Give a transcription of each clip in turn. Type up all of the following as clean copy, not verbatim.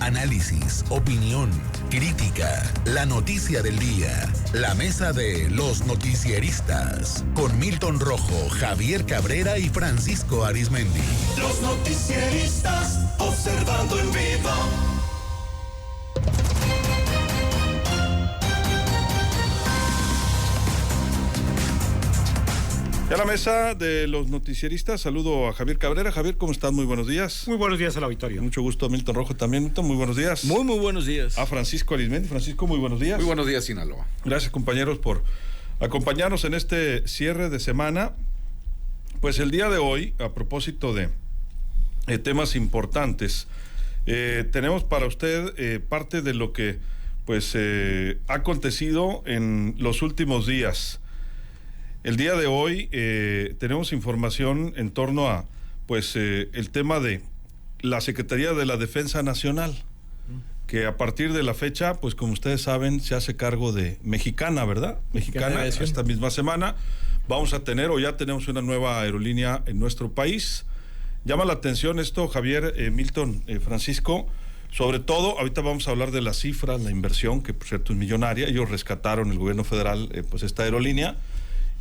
análisis, opinión, crítica, la noticia del día. La mesa de los noticieristas con Milton Rojo, Javier Cabrera y Francisco Arizmendi. Los noticieristas observando en vivo. A la mesa de los noticieristas, saludo a Javier Cabrera. Javier, ¿cómo estás? Muy buenos días. Muy buenos días al auditorio. Mucho gusto, Milton Rojo también. Milton, muy buenos días. Muy buenos días. A Francisco Arizmendi. Francisco, muy buenos días. Muy buenos días, Sinaloa. Gracias, compañeros, por acompañarnos en este cierre de semana. Pues el día de hoy, a propósito de temas importantes, tenemos para usted parte de lo que pues ha acontecido en los últimos días. El día de hoy tenemos información en torno a pues el tema de la Secretaría de la Defensa Nacional, que a partir de la fecha, pues como ustedes saben, se hace cargo de Mexicana, ¿verdad? Mexicana, esta misma semana vamos a tener o ya tenemos una nueva aerolínea en nuestro país. Llama la atención esto, Javier, Milton, Francisco, sobre todo, ahorita vamos a hablar de las cifras, la inversión, que por cierto es millonaria. Ellos rescataron, el gobierno federal, pues esta aerolínea.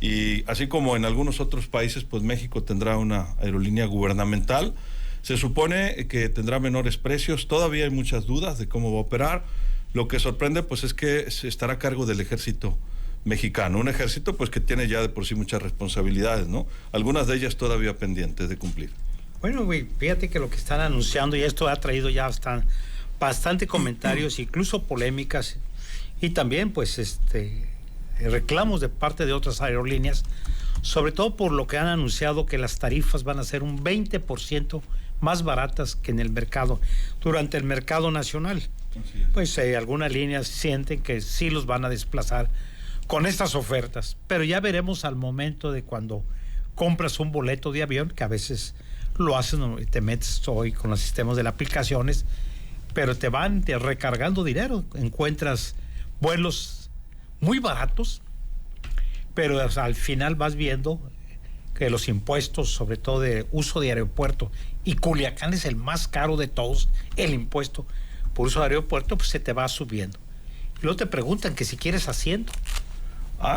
Y así como en algunos otros países, pues México tendrá una aerolínea gubernamental. Se supone que tendrá menores precios. Todavía hay muchas dudas de cómo va a operar. Lo que sorprende, pues, es que se estará a cargo del ejército mexicano. Un ejército, pues, que tiene ya de por sí muchas responsabilidades, ¿no? Algunas de ellas todavía pendientes de cumplir. Bueno, fíjate que lo que están anunciando, y esto ha traído ya bastante comentarios, incluso polémicas, y también, pues, reclamos de parte de otras aerolíneas, sobre todo por lo que han anunciado que las tarifas van a ser un 20% más baratas que en el mercado, durante el mercado nacional. Pues algunas líneas sienten que sí los van a desplazar con estas ofertas, pero ya veremos al momento de cuando compras un boleto de avión, que a veces lo hacen, te metes hoy con los sistemas de las aplicaciones, pero te van recargando dinero, encuentras vuelos muy baratos, pero al final vas viendo que los impuestos, sobre todo de uso de aeropuerto, y Culiacán es el más caro de todos, el impuesto por uso de aeropuerto, pues se te va subiendo. Y luego te preguntan que si quieres asiento.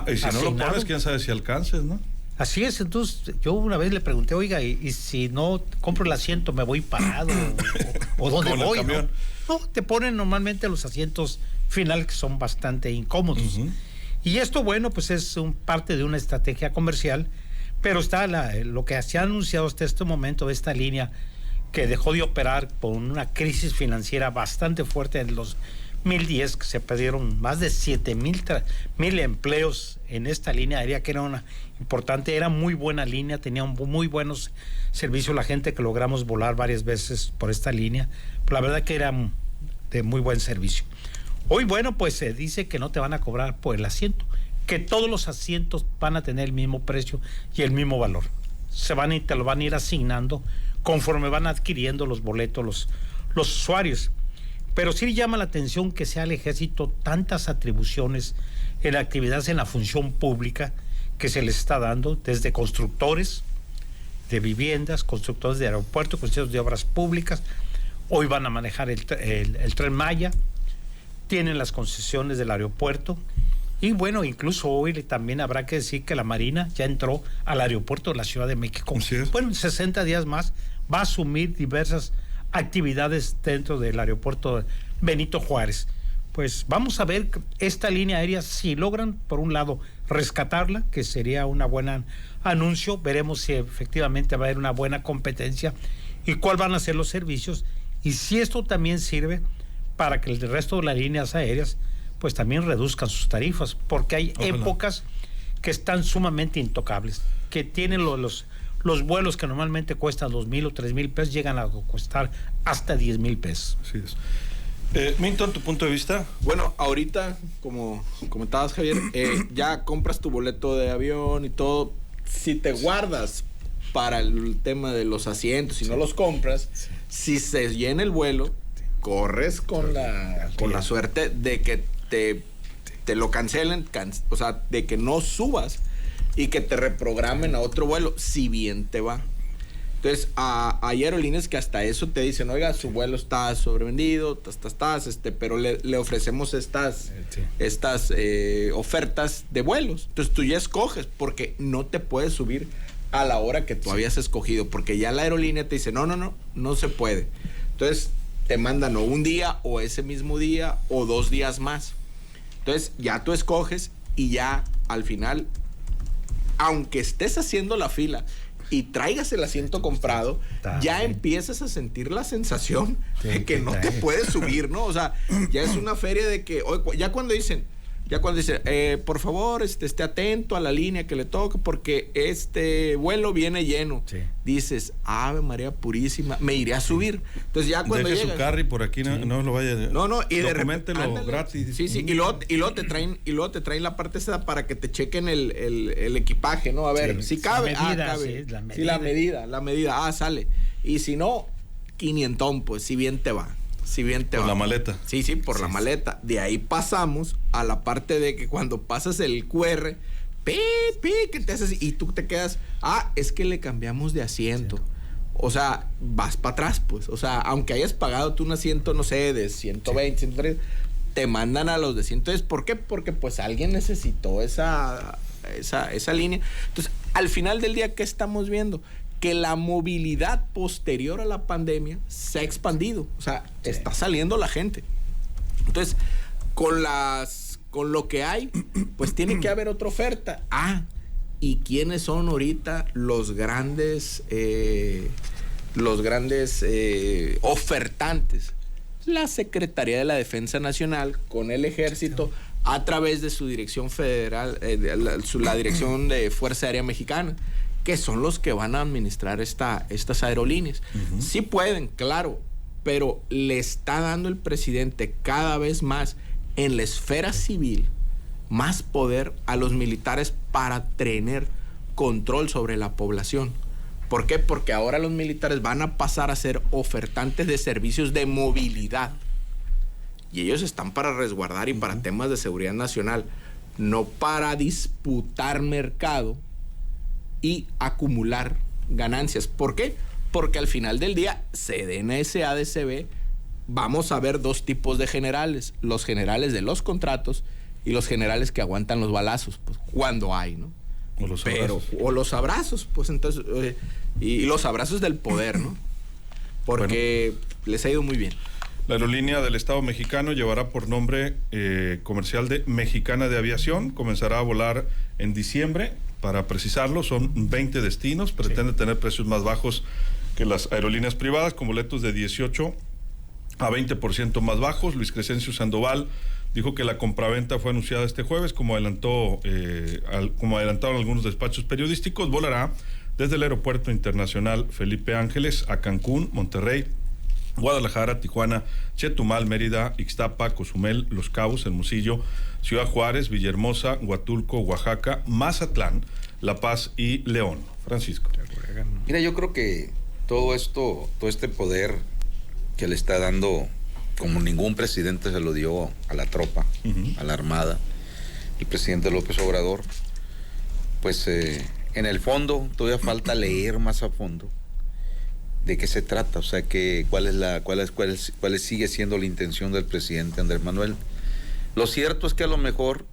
Y si no lo pones, quién sabe si alcances, ¿no? Así es, entonces yo una vez le pregunté, oiga, y si no compro el asiento, ¿me voy parado? ¿O dónde voy? No, te ponen normalmente los asientos finales que son bastante incómodos. Uh-huh. Y esto, bueno, pues es parte de una estrategia comercial, pero está lo que se ha anunciado hasta este momento, esta línea que dejó de operar por una crisis financiera bastante fuerte en los 2010, que se perdieron más de 7,000 empleos en esta línea aérea, que era una importante, era muy buena línea, tenía muy buenos servicios, la gente que logramos volar varias veces por esta línea, la verdad que era de muy buen servicio. Hoy, bueno, pues se dice que no te van a cobrar por el asiento, que todos los asientos van a tener el mismo precio y el mismo valor. Te lo van a ir asignando conforme van adquiriendo los boletos los usuarios. Pero sí llama la atención que sea el ejército tantas atribuciones en actividades en la función pública que se les está dando, desde constructores de viviendas, constructores de aeropuertos, constructores de obras públicas. Hoy van a manejar el Tren Maya, tienen las concesiones del aeropuerto, y bueno, incluso hoy también habrá que decir que la Marina ya entró al aeropuerto de la Ciudad de México. Bueno, en 60 días más va a asumir diversas actividades dentro del aeropuerto Benito Juárez. Pues vamos a ver esta línea aérea, si logran, por un lado, rescatarla, que sería una buena anuncio. Veremos si efectivamente va a haber una buena competencia y cuál van a ser los servicios, y si esto también sirve para que el resto de las líneas aéreas pues también reduzcan sus tarifas, porque hay épocas que están sumamente intocables, que tienen los vuelos que normalmente cuestan 2,000 o 3,000 pesos, llegan a costar hasta 10,000 pesos. Así es. Milton, ¿tu punto de vista? Bueno, ahorita, como comentabas, Javier, ya compras tu boleto de avión y todo. Si te guardas para el tema de los asientos, si no los compras, si se llena el vuelo, corres con la suerte de que te lo cancelen, o sea, de que no subas y que te reprogramen a otro vuelo, si bien te va. Entonces, hay aerolíneas que hasta eso te dicen, oiga, su vuelo está sobrevendido, pero le ofrecemos estas ofertas de vuelos. Entonces, tú ya escoges, porque no te puedes subir a la hora que tú habías escogido, porque ya la aerolínea te dice, no se puede. Entonces, te mandan o un día, o ese mismo día, o 2 días más. Entonces, ya tú escoges y ya al final, aunque estés haciendo la fila y traigas el asiento comprado, ya empiezas a sentir la sensación de que no te puedes subir, ¿no? O sea, ya es una feria de que, ya cuando dicen, por favor, esté atento a la línea que le toca, porque este vuelo viene lleno. Sí. Dices, Ave María Purísima, me iré a subir. Entonces ya cuando deje su carry por aquí, no lo vaya. No, y de repente gratis. Sí, y luego te traen la parte esa para que te chequen el equipaje, ¿no? A ver, si cabe, cabe. Sí, la medida, sale. Y si no, 500, pues, si bien te va. Por la maleta. Sí, por la maleta. De ahí pasamos a la parte de que cuando pasas el QR, que te haces y tú te quedas, es que le cambiamos de asiento. O sea, vas para atrás, pues. O sea, aunque hayas pagado tú un asiento, no sé, de 120, 130, te mandan a los de 100. Entonces, ¿por qué? Porque pues alguien necesitó esa línea. Entonces, al final del día, ¿qué estamos viendo? Que la movilidad posterior a la pandemia se ha expandido. O sea, está saliendo la gente. Entonces, con lo que hay, pues tiene que haber otra oferta. ¿Y quiénes son ahorita los grandes ofertantes? La Secretaría de la Defensa Nacional con el Ejército a través de su dirección federal, la Dirección de Fuerza Aérea Mexicana, que son los que van a administrar estas aerolíneas. Uh-huh. Sí pueden, claro, pero le está dando el presidente cada vez más en la esfera civil más poder a los militares para tener control sobre la población. ¿Por qué? Porque ahora los militares van a pasar a ser ofertantes de servicios de movilidad. Y ellos están para resguardar y para temas de seguridad nacional, no para disputar mercado y acumular ganancias. ¿Por qué? Porque al final del día, CDNS, ADCB, vamos a ver 2 tipos de generales: los generales de los contratos y los generales que aguantan los balazos, pues cuando hay, ¿no? O los abrazos, pues entonces, y los abrazos del poder, ¿no? Porque les ha ido muy bien. La aerolínea del Estado mexicano llevará por nombre comercial de Mexicana de Aviación. Comenzará a volar en diciembre. Para precisarlo, son 20 destinos. Pretende tener precios más bajos que las aerolíneas privadas, con boletos de 18 a 20% más bajos. Luis Crescencio Sandoval dijo que la compraventa fue anunciada este jueves, como adelantaron algunos despachos periodísticos. Volará desde el Aeropuerto Internacional Felipe Ángeles a Cancún, Monterrey, Guadalajara, Tijuana, Chetumal, Mérida, Ixtapa, Cozumel, Los Cabos, Hermosillo, Ciudad Juárez, Villahermosa, Huatulco, Oaxaca, Mazatlán, La Paz y León. Francisco. Mira, yo creo que todo este poder que le está dando, como ningún presidente se lo dio a la tropa, a la Armada, el presidente López Obrador, pues en el fondo todavía falta leer más a fondo de qué se trata, o sea, que cuál sigue siendo la intención del presidente Andrés Manuel. Lo cierto es que a lo mejor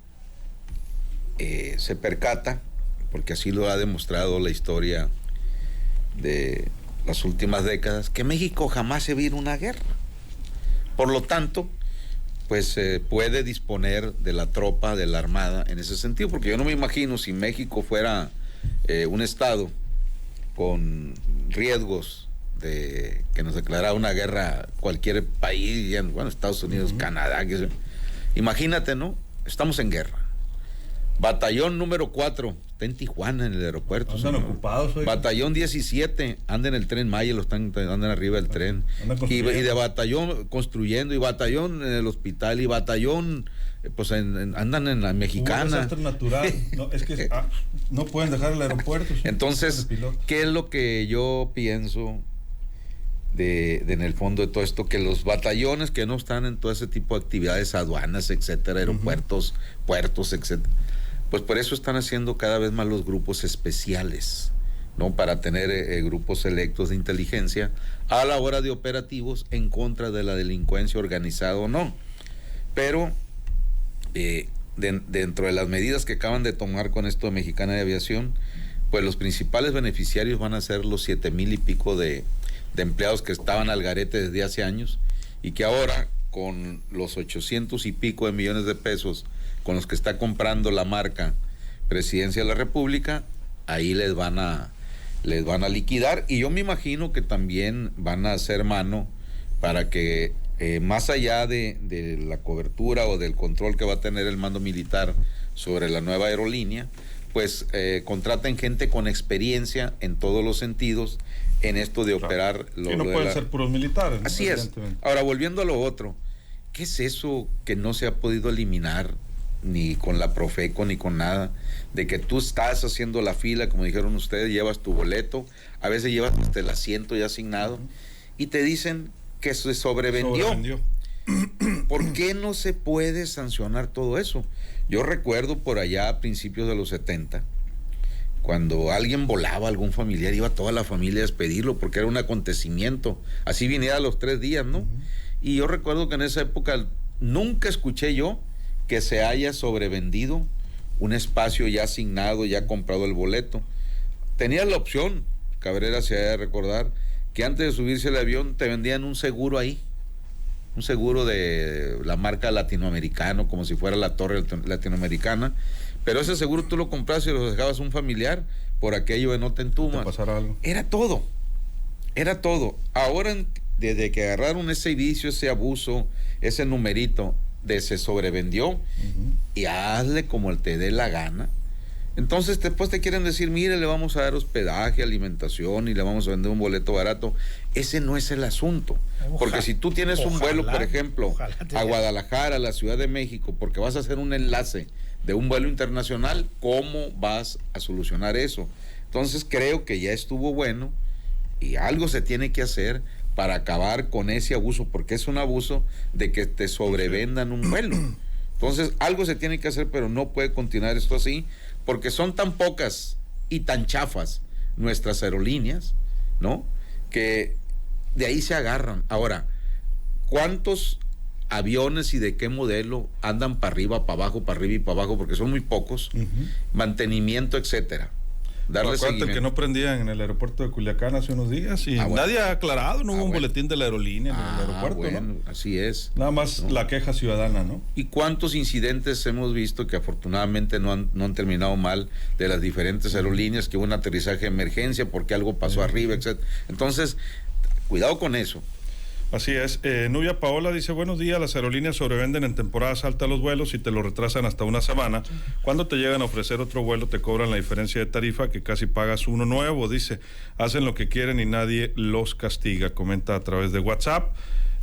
se percata, porque así lo ha demostrado la historia de las últimas décadas, que México jamás se vio en una guerra. Por lo tanto, pues puede disponer de la tropa, de la Armada en ese sentido, porque yo no me imagino si México fuera un estado con riesgos de que nos declarara una guerra cualquier país, bueno, Estados Unidos, Canadá, imagínate, ¿no? Estamos en guerra. Batallón número 4 está en Tijuana, en el aeropuerto. Están ocupados hoy. Batallón 17 anda en el tren Maya, andan arriba del tren. Y de batallón construyendo, y batallón en el hospital, y batallón pues andan en la Mexicana. Un desastre natural. No, es que no pueden dejar el aeropuerto. Entonces, ¿qué es lo que yo pienso de en el fondo de todo esto? Que los batallones que no están en todo ese tipo de actividades, aduanas, etcétera, aeropuertos, puertos, etcétera, pues por eso están haciendo cada vez más los grupos especiales, ¿no? Para tener grupos selectos de inteligencia a la hora de operativos en contra de la delincuencia organizada o no. Pero dentro de las medidas que acaban de tomar con esto de Mexicana de Aviación, pues los principales beneficiarios van a ser los 7,000 y pico de empleados que estaban al garete desde hace años, y que ahora con los 800 y pico de millones de pesos con los que está comprando la marca Presidencia de la República, ahí les van a liquidar. Y yo me imagino que también van a hacer mano para que más allá de la cobertura o del control que va a tener el mando militar sobre la nueva aerolínea, pues contraten gente con experiencia en todos los sentidos en esto de operar. Y no pueden ser puros militares, ¿no? Así es. Ahora, volviendo a lo otro, ¿qué es eso que no se ha podido eliminar ni con la Profeco ni con nada? De que tú estás haciendo la fila, como dijeron ustedes, llevas tu boleto, a veces llevas hasta el asiento ya asignado, y te dicen que se sobrevendió. ¿Por qué no se puede sancionar todo eso? Yo recuerdo por allá a principios de los 70, cuando alguien volaba, algún familiar, iba toda la familia a despedirlo porque era un acontecimiento, así viniera a los 3 días, ¿no? Y yo recuerdo que en esa época nunca escuché yo que se haya sobrevendido un espacio ya asignado, ya comprado el boleto. Tenías la opción, Cabrera se ha de recordar, que antes de subirse al avión te vendían un seguro ahí, un seguro de la marca Latinoamericano, como si fuera la torre latinoamericana, pero ese seguro tú lo compras y lo dejabas a un familiar por aquello de no te entumas. ¿Te pasara algo? Era todo. Ahora, desde que agarraron ese vicio, ese abuso, ese numerito de se sobrevendió, y hazle como te dé la gana. Entonces después te quieren decir, mire, le vamos a dar hospedaje, alimentación y le vamos a vender un boleto barato. Ese no es el asunto. Porque si tú tienes un vuelo, por ejemplo, a Guadalajara, a la Ciudad de México, porque vas a hacer un enlace de un vuelo internacional, ¿cómo vas a solucionar eso? Entonces creo que ya estuvo bueno y algo se tiene que hacer para acabar con ese abuso, porque es un abuso de que te sobrevendan un vuelo. Entonces algo se tiene que hacer, pero no puede continuar esto así, porque son tan pocas y tan chafas nuestras aerolíneas, ¿no? Que de ahí se agarran. Ahora, ¿cuántos aviones y de qué modelo andan para arriba, para abajo, para arriba y para abajo? Porque son muy pocos. Mantenimiento, etcétera. Darle seguimiento. El que no prendían en el aeropuerto de Culiacán hace unos días y nadie ha aclarado, no hubo un boletín de la aerolínea en el aeropuerto, bueno, ¿no? Así es. Nada más la queja ciudadana, ¿no? ¿Y cuántos incidentes hemos visto que afortunadamente no han terminado mal de las diferentes aerolíneas, que hubo un aterrizaje de emergencia porque algo pasó arriba, etcétera? Entonces, cuidado con eso. Así es. Nubia Paola dice, buenos días, las aerolíneas sobrevenden en temporadas altas los vuelos y te lo retrasan hasta una semana. Cuando te llegan a ofrecer otro vuelo te cobran la diferencia de tarifa que casi pagas uno nuevo. Dice, hacen lo que quieren y nadie los castiga. Comenta a través de WhatsApp.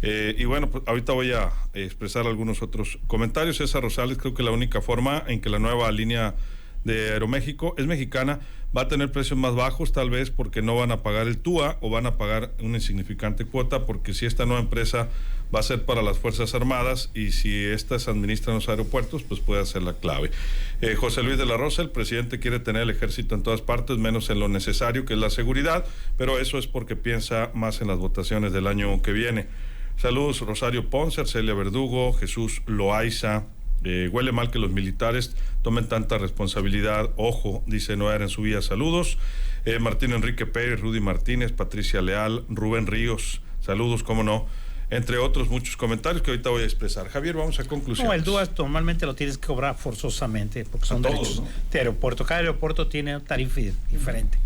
Y bueno, pues ahorita voy a expresar algunos otros comentarios. César Rosales, creo que la única forma en que la nueva línea de Aeroméxico es mexicana va a tener precios más bajos, tal vez porque no van a pagar el TUA o van a pagar una insignificante cuota, porque si esta nueva empresa va a ser para las Fuerzas Armadas y si estas administran los aeropuertos, pues puede ser la clave. José Luis de la Rosa, el presidente quiere tener el ejército en todas partes, menos en lo necesario, que es la seguridad, pero eso es porque piensa más en las votaciones del año que viene. Saludos, Rosario Ponce, Arcelia Verdugo, Jesús Loaiza. Huele mal que los militares tomen tanta responsabilidad. Ojo, dice Noer en su vía. Saludos. Martín Enrique Pérez, Rudy Martínez, Patricia Leal, Rubén Ríos. Saludos, cómo no. Entre otros muchos comentarios que ahorita voy a expresar. Javier, vamos a conclusiones. No, el DUA normalmente lo tienes que cobrar forzosamente porque son derechos de aeropuerto. Cada aeropuerto tiene una tarifa diferente.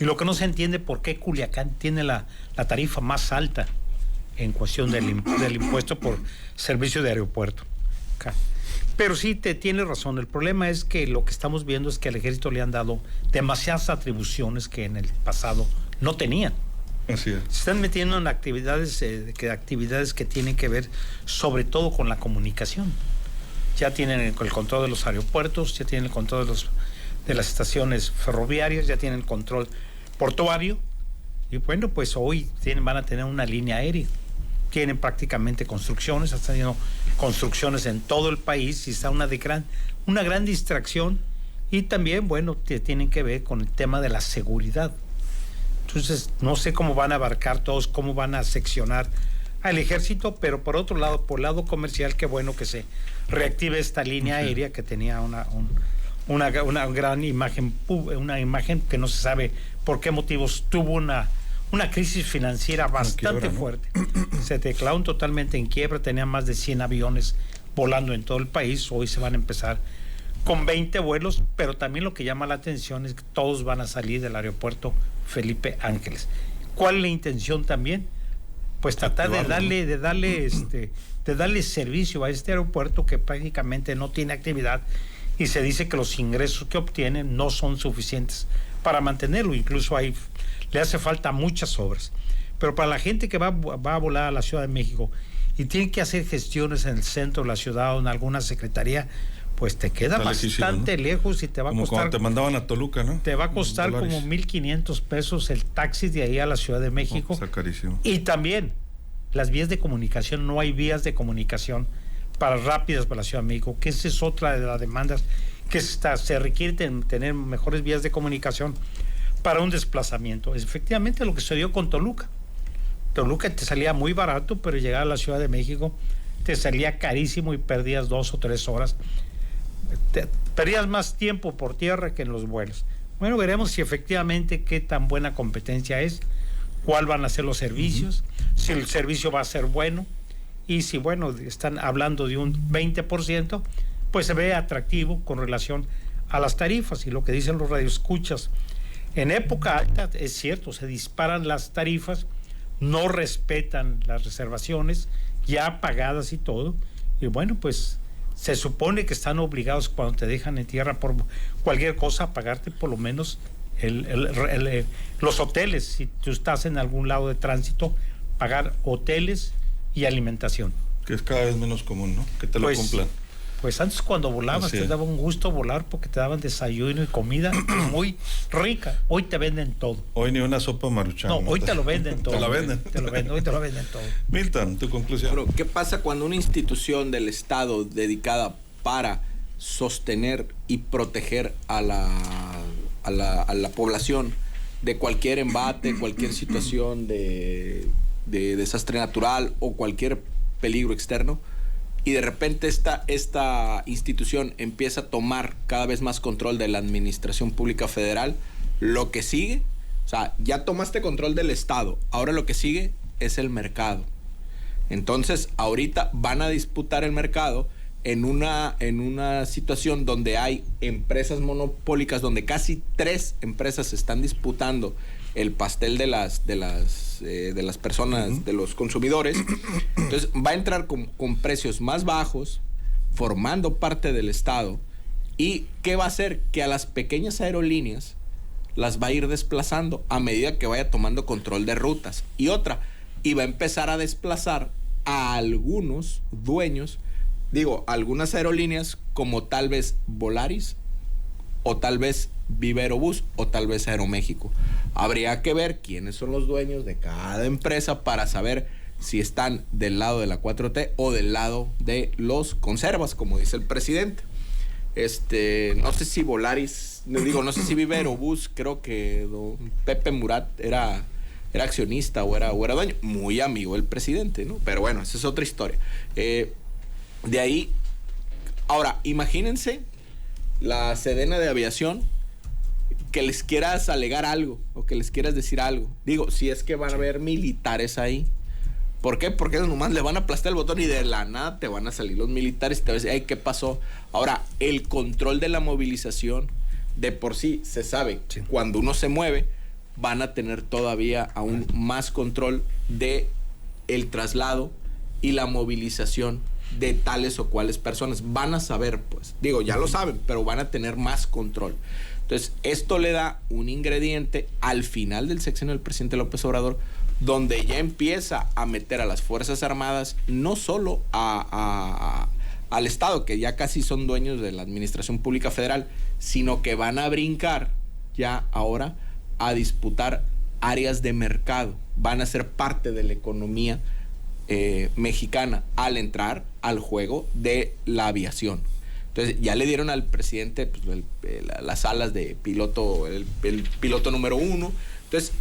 Y lo que no se entiende por qué Culiacán tiene la tarifa más alta en cuestión del impuesto por servicio de aeropuerto. Okay. Pero sí te tiene razón. El problema es que lo que estamos viendo es que al ejército le han dado demasiadas atribuciones que en el pasado no tenían. Así es. Se están metiendo en actividades que tienen que ver sobre todo con la comunicación. Ya tienen el control de los aeropuertos, ya tienen el control de las estaciones ferroviarias, ya tienen el control portuario. Y bueno, pues hoy van a tener una línea aérea. Tienen prácticamente construcciones, están haciendo construcciones en todo el país y está una gran distracción. Y también, bueno, tienen que ver con el tema de la seguridad. Entonces, no sé cómo van a abarcar todos, cómo van a seccionar al ejército, pero por otro lado, por el lado comercial, qué bueno que se reactive esta línea aérea que tenía una gran imagen, una imagen que no se sabe por qué motivos tuvo una crisis financiera bastante fuerte. Se declararon totalmente en quiebra, tenían más de 100 aviones volando en todo el país. Hoy se van a empezar con 20 vuelos, pero también lo que llama la atención es que todos van a salir del aeropuerto Felipe Ángeles. ¿Cuál es la intención también? Pues tratar de darle servicio a este aeropuerto que prácticamente no tiene actividad, y se dice que los ingresos que obtienen no son suficientes para mantenerlo, incluso le hace falta muchas obras. Pero para la gente que va a volar a la Ciudad de México y tiene que hacer gestiones en el centro de la ciudad o en alguna secretaría, pues te queda bastante lejos y te va a costar. Como cuando te mandaban a Toluca, ¿no? Te va a costar como 1,500 pesos el taxi de ahí a la Ciudad de México. Está carísimo. Y también las vías de comunicación, no hay vías de comunicación rápidas para la Ciudad de México, que esa es otra de las demandas, que se requiere tener mejores vías de comunicación para un desplazamiento. Es efectivamente lo que se dio con Toluca. Toluca te salía muy barato, pero llegar a la Ciudad de México te salía carísimo y perdías 2 o 3 horas. Perdías más tiempo por tierra que en los vuelos. Bueno, veremos si efectivamente qué tan buena competencia es, cuál van a ser los servicios, si el servicio va a ser bueno, y si, bueno, están hablando de un 20%, pues se ve atractivo con relación a las tarifas. Y lo que dicen los radioescuchas, en época alta, es cierto, se disparan las tarifas, no respetan las reservaciones ya pagadas y todo, y bueno, pues se supone que están obligados cuando te dejan en tierra por cualquier cosa a pagarte por lo menos los hoteles. Si tú estás en algún lado de tránsito, pagar hoteles y alimentación. Que es cada vez menos común, ¿no? Que te lo cumplan. Pues antes, cuando volabas, te daba un gusto volar porque te daban desayuno y comida muy rica. Hoy te venden todo. Hoy ni una sopa Maruchan. No, hoy te lo venden todo. Te la venden. Hoy te lo venden todo. Milton, tu conclusión. Bueno, ¿qué pasa cuando una institución del Estado dedicada para sostener y proteger a la población de cualquier embate, cualquier situación de desastre natural o cualquier peligro externo, y de repente esta institución empieza a tomar cada vez más control de la administración pública federal? Lo que sigue, o sea, ya tomaste control del Estado, ahora lo que sigue es el mercado. Entonces, ahorita van a disputar el mercado en una situación donde hay empresas monopólicas, donde casi 3 empresas están disputando el pastel de las personas, de los consumidores. Entonces va a entrar con precios más bajos, formando parte del Estado. ¿Y qué va a hacer? Que a las pequeñas aerolíneas las va a ir desplazando a medida que vaya tomando control de rutas. Y va a empezar a desplazar a algunos dueños, algunas aerolíneas, como tal vez Volaris, o tal vez Viva Aerobús, o tal vez Aeroméxico. Habría que ver quiénes son los dueños de cada empresa para saber si están del lado de la 4T o del lado de los conservas, como dice el presidente. No sé si Volaris, no sé si Viva Aerobús, creo que don Pepe Murat era accionista o era dueño, muy amigo del presidente, ¿no? Pero bueno, esa es otra historia. De ahí, ahora, imagínense la Sedena de Aviación, que les quieras alegar algo o que les quieras decir algo. Si es que van a haber militares ahí. ¿Por qué? Porque nomás le van a aplastar el botón y de la nada te van a salir los militares y te van a decir, ay, ¿qué pasó? Ahora, el control de la movilización, de por sí se sabe, cuando uno se mueve, van a tener todavía aún más control de el traslado y la movilización de tales o cuales personas. Van a saber, pues, ya lo saben, pero van a tener más control. Entonces, esto le da un ingrediente al final del sexenio del presidente López Obrador, donde ya empieza a meter a las Fuerzas Armadas, no solo al Estado, que ya casi son dueños de la Administración Pública Federal, sino que van a brincar ya ahora a disputar áreas de mercado. Van a ser parte de la economía mexicana al entrar al juego de la aviación. Entonces ya le dieron al presidente las alas de piloto, el piloto número 1. Entonces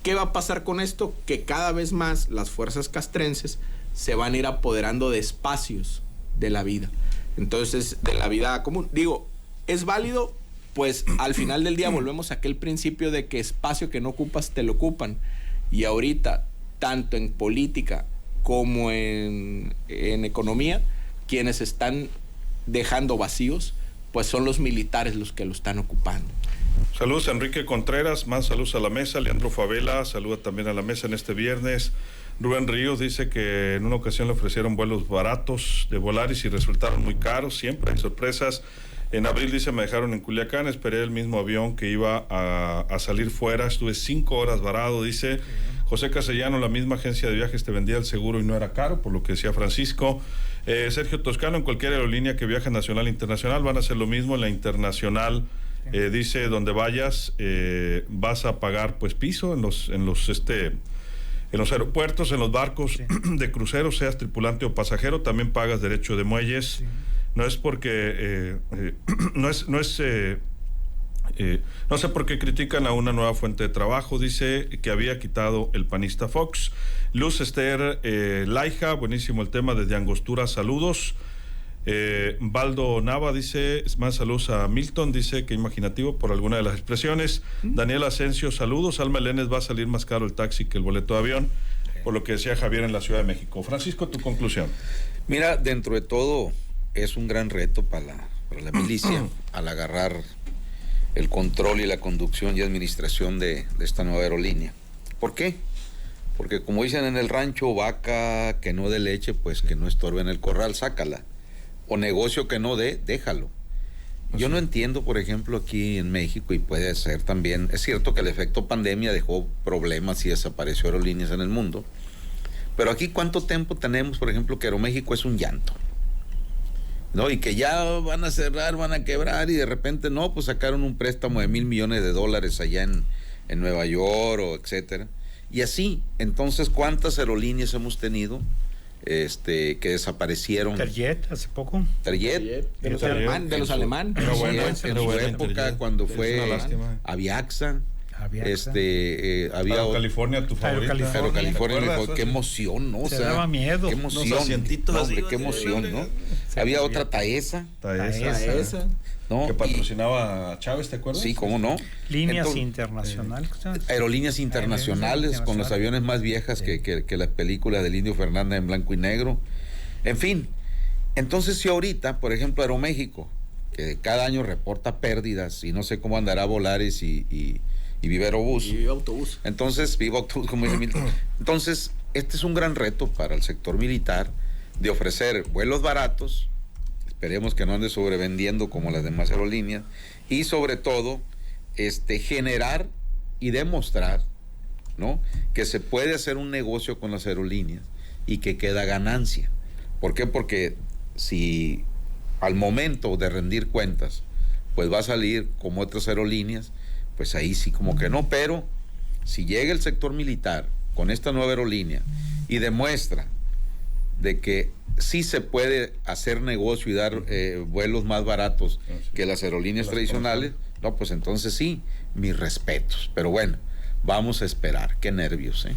¿Qué va a pasar con esto? Que cada vez más las fuerzas castrenses se van a ir apoderando de espacios de la vida. Entonces, de la vida común. Digo, ¿es válido? Pues al final del día volvemos a aquel principio de que espacio que no ocupas te lo ocupan. Y ahorita, tanto en política como en economía, quienes están dejando vacíos, pues son los militares los que lo están ocupando. Saludos a Enrique Contreras, más saludos a la mesa. Leandro Favela saluda también a la mesa en este viernes. Rubén Ríos dice que en una ocasión le ofrecieron vuelos baratos de Volaris y resultaron muy caros. Siempre hay sorpresas. En abril, dice, me dejaron en Culiacán, esperé el mismo avión que iba a salir fuera, estuve 5 horas varado, dice José Castellano, la misma agencia de viajes te vendía el seguro y no era caro, por lo que decía Francisco. Sergio Toscano, en cualquier aerolínea que viaje nacional e internacional van a hacer lo mismo. En la internacional, dice, donde vayas vas a pagar pues piso en los aeropuertos, en los barcos de cruceros, seas tripulante o pasajero, también pagas derecho de muelles. Sí. No es porque no sé por qué critican a una nueva fuente de trabajo. Dice que había quitado el panista Fox. Luz Esther Laija, buenísimo el tema desde Angostura, saludos. Baldo Nava dice, más saludos a Milton, dice que imaginativo por alguna de las expresiones. Daniel Asensio, saludos. Alma Elenes, va a salir más caro el taxi que el boleto de avión, por lo que decía Javier en la Ciudad de México. Francisco, tu conclusión. Mira, dentro de todo es un gran reto para la milicia al agarrar el control y la conducción y administración de esta nueva aerolínea. ¿Por qué? Porque como dicen en el rancho, vaca que no dé leche, pues que no estorbe en el corral, sácala. O negocio que no dé, déjalo. Yo no entiendo, por ejemplo, aquí en México, y puede ser también, es cierto que el efecto pandemia dejó problemas y desapareció aerolíneas en el mundo, pero aquí ¿cuánto tiempo tenemos, por ejemplo, que Aeroméxico es un llanto? ¿No? Y que ya van a cerrar, van a quebrar, y de repente no, pues sacaron un préstamo de $1,000 millones allá en Nueva York, o etcétera. Y así, entonces, ¿cuántas aerolíneas hemos tenido que desaparecieron? Interjet, hace poco. Interjet. De los alemanes. En su época, cuando fue Aviaxa. Había California, tu favorita. Pero California, qué emoción, ¿no? O sea, daba miedo. Qué emoción. Qué emoción, ¿no? Había otra Taesa. ¿No? Que patrocinaba a Chávez, ¿te acuerdas? Sí, cómo no. Líneas internacionales. Aerolíneas internacionales con los aviones más viejas que las películas del Indio Fernández en blanco y negro. En fin, entonces si ahorita, por ejemplo, Aeroméxico, que cada año reporta pérdidas y no sé cómo andará Volaris y Viva Aerobús. Y Viva Autobús. Entonces, Viva Autobús, como dice Milton. Entonces, este es un gran reto para el sector militar de ofrecer vuelos baratos. Esperemos que no ande sobrevendiendo como las demás aerolíneas. Y sobre todo, generar y demostrar, ¿no?, que se puede hacer un negocio con las aerolíneas y que queda ganancia. ¿Por qué? Porque si al momento de rendir cuentas, pues va a salir como otras aerolíneas, pues ahí sí como que no. Pero si llega el sector militar con esta nueva aerolínea y demuestra de que sí se puede hacer negocio y dar vuelos más baratos que las aerolíneas tradicionales, no, pues entonces sí, mis respetos. Pero bueno, vamos a esperar. Qué nervios, ¿eh?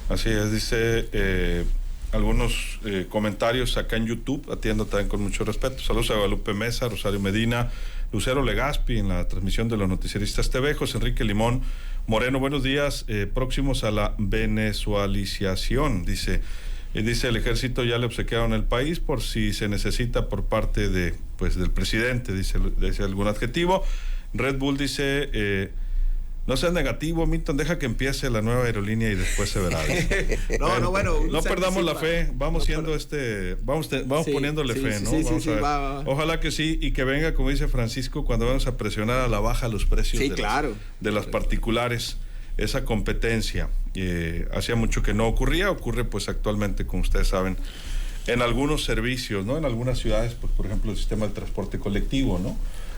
Así es, dice algunos comentarios acá en YouTube, atiendo también con mucho respeto. Saludos a Guadalupe Mesa, Rosario Medina, Lucero Legaspi en la transmisión de los Noticieristas TV, José Enrique Limón Moreno, buenos días, próximos a la venezualización, dice el ejército ya le obsequiaron el país por si se necesita por parte de del presidente, dice algún adjetivo. Red Bull dice no seas negativo, Milton, deja que empiece la nueva aerolínea y después se verá. No perdamos la fe, vamos siendo vamos poniéndole fe, ¿no? Ojalá que sí, y que venga, como dice Francisco, cuando vamos a presionar a la baja los precios de las particulares, esa competencia. Hacía mucho que no ocurre pues actualmente, como ustedes saben, en algunos servicios, ¿no? En algunas ciudades, pues por ejemplo el sistema de transporte colectivo, ¿no?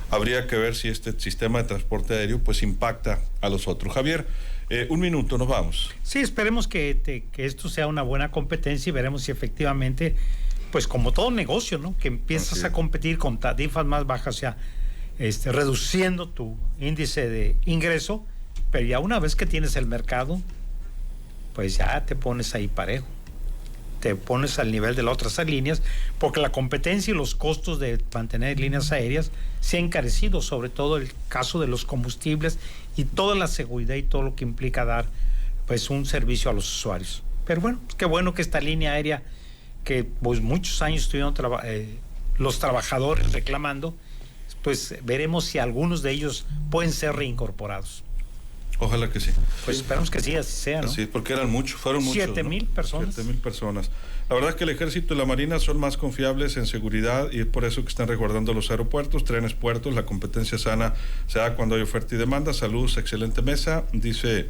Habría que ver si este sistema de transporte aéreo pues impacta a los otros. Javier, un minuto, nos vamos. Sí, esperemos que esto sea una buena competencia y veremos si efectivamente, pues como todo negocio, ¿no?, que empiezas a competir con tarifas más bajas, o sea, reduciendo tu índice de ingreso, pero ya una vez que tienes el mercado, pues ya te pones ahí parejo. Te pones al nivel de las otras líneas, porque la competencia y los costos de mantener líneas aéreas se han encarecido, sobre todo el caso de los combustibles y toda la seguridad y todo lo que implica dar pues un servicio a los usuarios. Pero bueno, qué bueno que esta línea aérea, que pues muchos años estuvieron los trabajadores reclamando, pues veremos si algunos de ellos pueden ser reincorporados. Ojalá que sí. Pues esperamos que sí, así sea, ¿no? Así es, porque eran muchos, fueron muchos. 7,000 personas. 7,000 personas. La verdad es que el Ejército y la Marina son más confiables en seguridad y es por eso que están resguardando los aeropuertos, trenes, puertos. La competencia sana se da cuando hay oferta y demanda. Saludos, excelente mesa, dice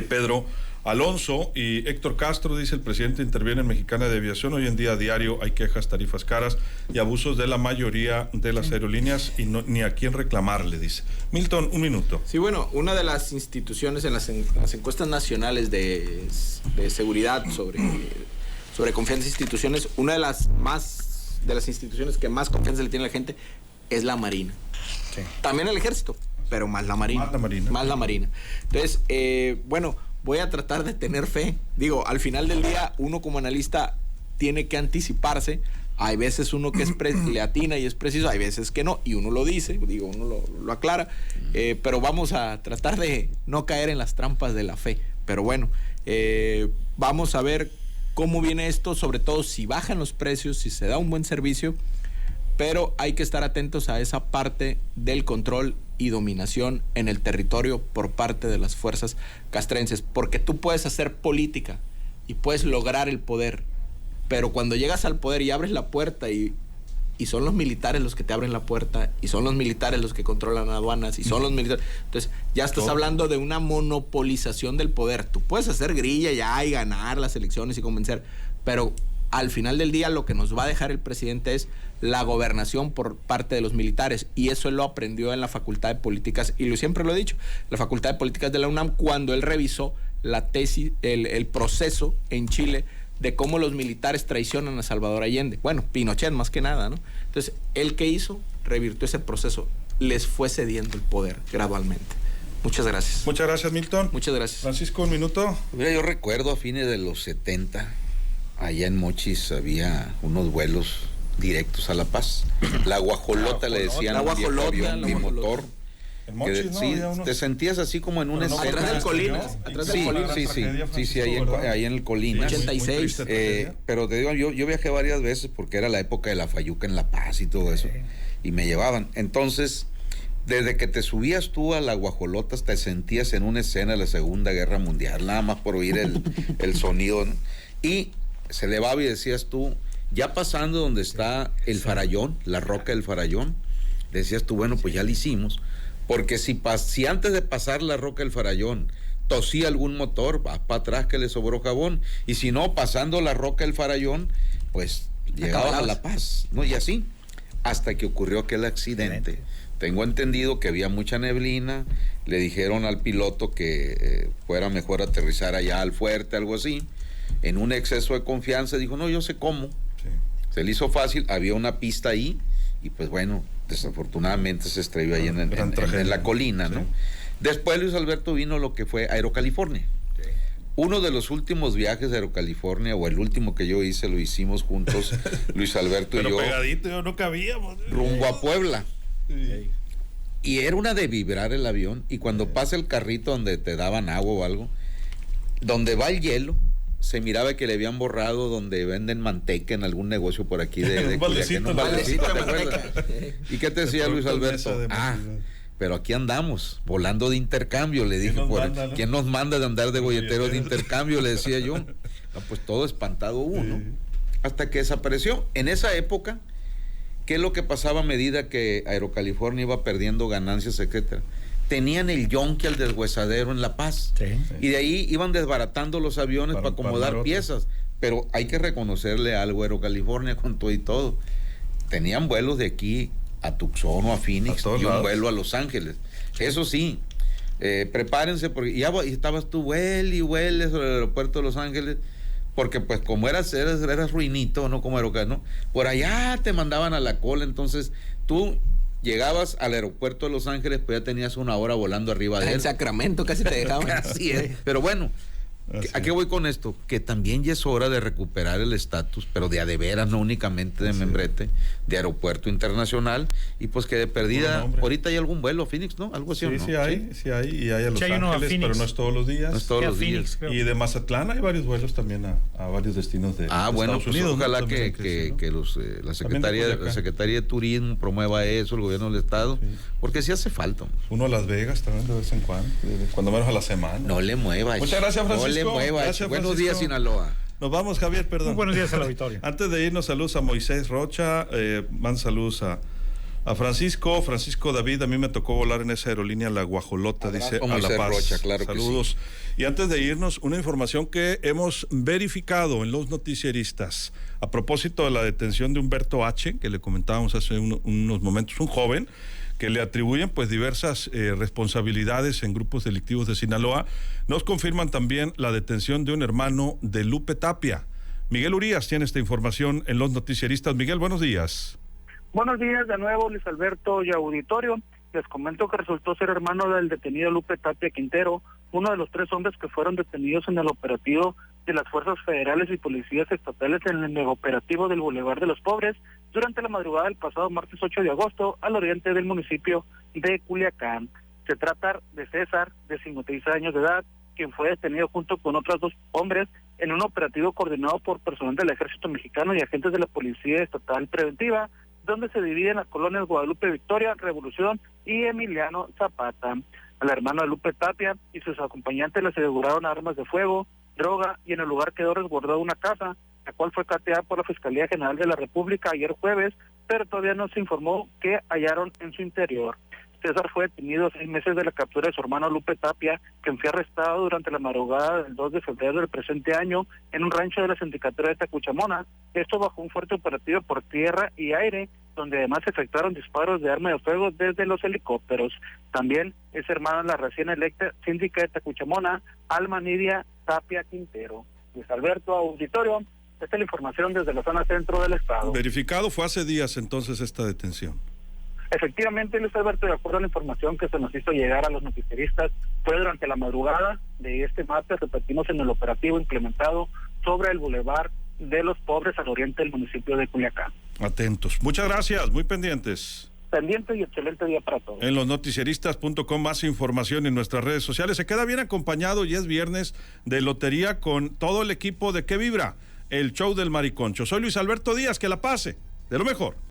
Pedro Alonso. Y Héctor Castro dice: el presidente interviene en Mexicana de Aviación. Hoy en día a diario hay quejas, tarifas caras y abusos de la mayoría de las aerolíneas y no, ni a quién reclamarle, dice. Milton, un minuto. Sí, bueno, una de las instituciones en las encuestas nacionales de seguridad sobre confianza en instituciones, una de las instituciones que más confianza le tiene la gente es la Marina. Sí. También el Ejército, pero más la Marina. Más la Marina. Entonces, bueno, voy a tratar de tener fe. Digo, al final del día, uno como analista tiene que anticiparse. Hay veces uno que le atina y es preciso, hay veces que no, y uno lo dice, digo, uno lo aclara, pero vamos a tratar de no caer en las trampas de la fe. Pero bueno, vamos a ver cómo viene esto, sobre todo si bajan los precios, si se da un buen servicio, pero hay que estar atentos a esa parte del control y dominación en el territorio por parte de las fuerzas castrenses, porque tú puedes hacer política y puedes lograr el poder, pero cuando llegas al poder y abres la puerta y son los militares los que te abren la puerta, y son los militares los que controlan aduanas, y son los militares, entonces ya estás hablando de una monopolización del poder. Tú puedes hacer grilla ya y ganar las elecciones y convencer, pero al final del día lo que nos va a dejar el presidente es la gobernación por parte de los militares, y eso él lo aprendió en la Facultad de Políticas, y siempre lo he dicho, la Facultad de Políticas de la UNAM, cuando él revisó la tesis, el proceso en Chile de cómo los militares traicionan a Salvador Allende. Bueno, Pinochet más que nada, ¿no? Entonces, ¿él qué hizo? Revirtió ese proceso, les fue cediendo el poder gradualmente. Muchas gracias. Muchas gracias, Milton. Muchas gracias. Francisco, un minuto. Mira, yo recuerdo a fines de los 70, allá en Mochis había unos vuelos directos a La Paz. La guajolota le decían, la guajolota, avión bimotor. En Mochis, ¿no? Sí, te sentías así como en una escena. Atrás del Colinas. Sí, ahí en el Colinas. 86. Pero te digo, yo viajé varias veces porque era la época de la Fayuca en La Paz y todo eso. Y me llevaban. Entonces, desde que te subías tú a la guajolota, te sentías en una escena de la Segunda Guerra Mundial, nada más por oír el sonido, ¿no? Y se elevaba y decías tú, ya pasando donde está el Farallón, la roca del Farallón, decías tú, bueno, pues ya lo hicimos. Porque si antes de pasar la roca del Farallón tosía algún motor, va para atrás que le sobró jabón. Y si no, pasando la roca del Farallón, pues llegabas a La Paz, ¿no? Y así, hasta que ocurrió aquel accidente. Tengo entendido que había mucha neblina, le dijeron al piloto que fuera mejor aterrizar allá al fuerte, algo así. En un exceso de confianza dijo, no, yo sé cómo. Sí. Se le hizo fácil, había una pista ahí, y pues bueno, desafortunadamente se estrelló ahí en la colina, ¿no? Sí. Después Luis Alberto vino lo que fue Aerocalifornia. Sí. Uno de los últimos viajes de Aerocalifornia, o el último que yo hice, lo hicimos juntos, Luis Alberto y yo. Pero pegadito, yo no cabíamos. Rumbo a Puebla. Sí. Y era una de vibrar el avión, y cuando pasa el carrito donde te daban agua o algo, donde va el hielo, se miraba que le habían borrado donde venden manteca en algún negocio por aquí de un baldecito, ¿te acuerdas? ¿Y qué te decía Luis Alberto? Pero aquí andamos, volando de intercambio, le dije, ¿quién nos manda de andar de bolleteros de intercambio? Le decía yo. No, pues todo espantado uno. Sí. Hasta que desapareció. En esa época, ¿qué es lo que pasaba a medida que Aerocalifornia iba perdiendo ganancias, etcétera? Tenían el yonque al deshuesadero en La Paz. Sí. Y de ahí iban desbaratando los aviones para acomodar piezas. Pero hay que reconocerle algo a Aerocalifornia con todo y todo. Tenían vuelos de aquí a Tucson o a Phoenix y un vuelo a Los Ángeles. Eso sí, prepárense porque ya estabas tú huele sobre el aeropuerto de Los Ángeles, porque pues como eras ruinito, no como Aerocalifornia, ¿no? Por allá te mandaban a la cola, entonces tú llegabas al aeropuerto de Los Ángeles, pues ya tenías una hora volando arriba de él. En Sacramento casi te dejaban. Así es. Pero bueno, ¿A qué voy con esto? Que también ya es hora de recuperar el estatus, pero de a de veras, no únicamente de membrete, de aeropuerto internacional, y pues que de perdida, ahorita hay algún vuelo a Phoenix, ¿no? Algo así, sí, ¿no? Sí hay, y hay a Los Ángeles, pero no es todos los días. No es todos los Phoenix, días. Y de Mazatlán hay varios vuelos también a varios destinos de bueno, Estados pues Unidos. ojalá ¿no? que la Secretaría Secretaría de Turismo promueva eso, el gobierno del Estado, porque sí hace falta. Uno a Las Vegas también de vez en cuando menos a la semana. No le muevas. Muchas gracias, Francisco. No le muevas. Gracias, Buenos días, Sinaloa. Nos vamos, Javier, perdón. Muy buenos días al auditorio. Antes de irnos, saludos a Moisés Rocha, van saludos a Francisco David. A mí me tocó volar en esa aerolínea La Guajolota, dice a La Paz. Rocha, claro. Saludos. Que sí. Y antes de irnos, una información que hemos verificado en los noticieristas a propósito de la detención de Humberto H., que le comentábamos hace unos momentos, un joven que le atribuyen pues diversas responsabilidades en grupos delictivos de Sinaloa. Nos confirman también la detención de un hermano de Lupe Tapia. Miguel Urías tiene esta información en los noticieristas. Miguel, buenos días. Buenos días de nuevo, Luis Alberto y auditorio. Les comento que resultó ser hermano del detenido Lupe Tapia Quintero, uno de los 3 hombres que fueron detenidos en el operativo de las fuerzas federales y policías estatales en el megaoperativo del Boulevard de los Pobres durante la madrugada del pasado martes 8 de agosto al oriente del municipio de Culiacán. Se trata de César, de 56 años de edad, quien fue detenido junto con otros 2 hombres en un operativo coordinado por personal del Ejército Mexicano y agentes de la Policía Estatal Preventiva, donde se dividen las colonias Guadalupe Victoria, Revolución y Emiliano Zapata. Al hermano de Lupe Tapia y sus acompañantes les aseguraron armas de fuego, droga, y en el lugar quedó resguardada una casa, la cual fue cateada por la Fiscalía General de la República ayer jueves, pero todavía no se informó qué hallaron en su interior. César fue detenido a 6 meses de la captura de su hermano Lupe Tapia, quien fue arrestado durante la madrugada del 2 de febrero del presente año en un rancho de la sindicatura de Tacuchamona. Esto bajo un fuerte operativo por tierra y aire, donde además se efectuaron disparos de arma de fuego desde los helicópteros. También es hermano de la recién electa síndica de Tacuchamona, Alma Nidia Tapia Quintero. Luis Alberto, auditorio, esta es la información desde la zona centro del estado. Verificado, fue hace días entonces esta detención. Efectivamente, Luis Alberto, de acuerdo a la información que se nos hizo llegar a los noticieristas, fue durante la madrugada de este martes, repetimos, en el operativo implementado sobre el Boulevard de los Pobres al oriente del municipio de Culiacán. Atentos. Muchas gracias, muy pendientes. Pendiente y excelente día para todos. En losnoticieristas.com más información en nuestras redes sociales. Se queda bien acompañado y es viernes de lotería con todo el equipo de Que Vibra, el show del Mariconcho. Soy Luis Alberto Díaz, que la pase de lo mejor.